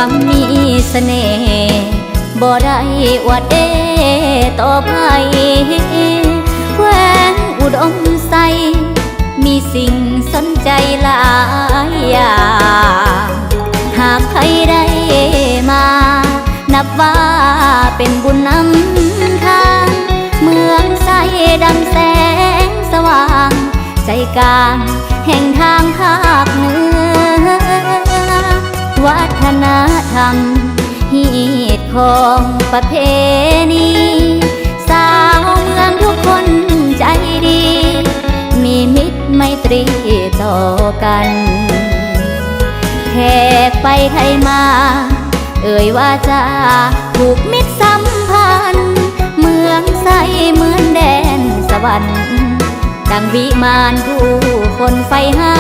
ความมีเสน่ห์บ่ได้อวดต่อไปแหวนอุดมใสมีสิ่งสนใจหลายอย่างหากใครได้มานับว่าเป็นบุญนำทางเมืองใสดังแสงสว่างใจกลางแห่งทางภาคเหนือวัฒนธรรมฮีดของประเพณีสาวเมืองทุกคนใจดีมีมิตรไมตรีต่อกันแขกไปไทยมาเอ่ยว่าจะผูกมิตรสัมพันธ์เมืองใสเหมือนแดนสวรรค์ดังวิมานผู้คนไฟหา